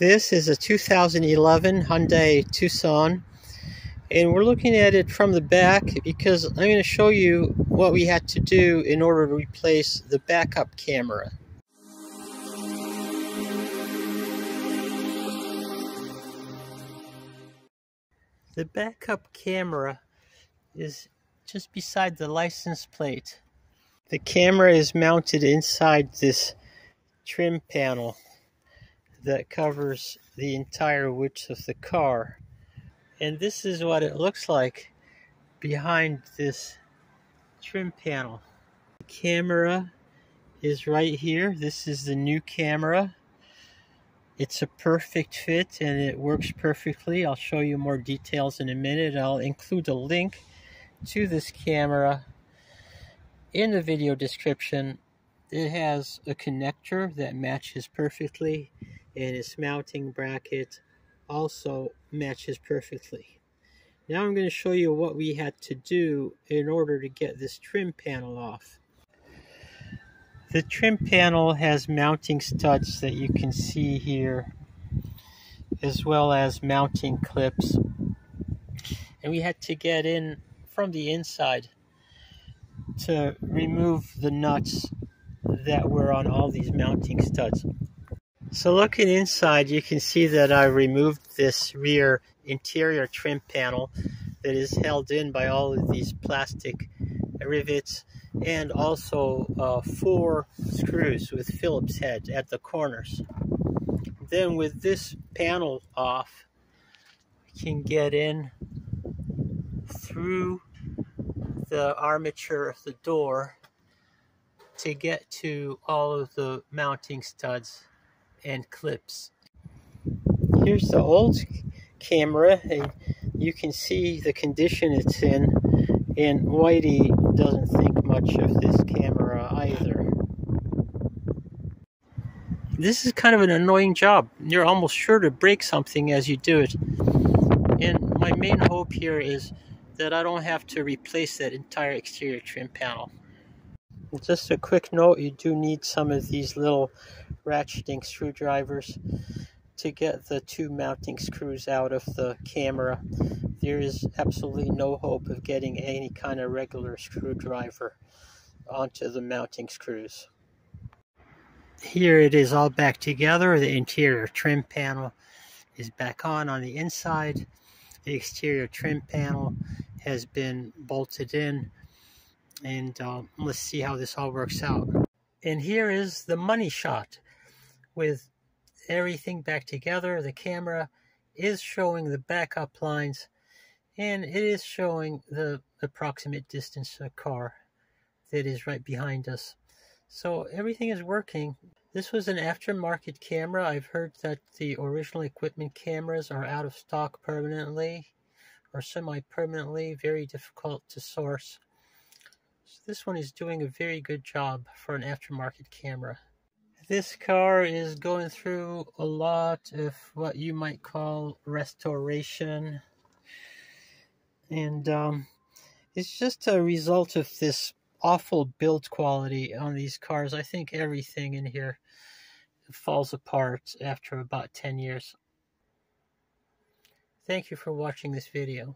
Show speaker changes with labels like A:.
A: This is a 2011 Hyundai Tucson, and we're looking at it from the back because I'm going to show you what we had to do in order to replace the backup camera. The backup camera is just beside the license plate. The camera is mounted inside this trim panel that covers the entire width of the car. And this is what it looks like behind this trim panel. The camera is right here. This is the new camera. It's a perfect fit and it works perfectly. I'll show you more details in a minute. I'll include a link to this camera in the video description. It has a connector that matches perfectly, and its mounting bracket also matches perfectly. Now I'm going to show you what we had to do in order to get this trim panel off. The trim panel has mounting studs that you can see here, as well as mounting clips. And we had to get in from the inside to remove the nuts that were on all these mounting studs. So looking inside, you can see that I removed this rear interior trim panel that is held in by all of these plastic rivets, and also 4 screws with Phillips head at the corners. Then with this panel off, we can get in through the armature of the door to get to all of the mounting studs and clips. Here's the old camera, and you can see the condition it's in, and Whitey doesn't think much of this camera either. This is kind of an annoying job. You're almost sure to break something as you do it. And my main hope here is that I don't have to replace that entire exterior trim panel. Just a quick note, you do need some of these little ratcheting screwdrivers to get the 2 mounting screws out of the camera. There is absolutely no hope of getting any kind of regular screwdriver onto the mounting screws. Here it is all back together. The interior trim panel is back on the inside. The exterior trim panel has been bolted in, and let's see how this all works out. And here is the money shot with everything back together. The camera is showing the backup lines, and it is showing the approximate distance to the car that is right behind us. So everything is working. This was an aftermarket camera. I've heard that the original equipment cameras are out of stock permanently or semi-permanently, very difficult to source. So this one is doing a very good job for an aftermarket camera. This car is going through a lot of what you might call restoration, and it's just a result of this awful build quality on these cars. I think everything in here falls apart after about 10 years. Thank you for watching this video.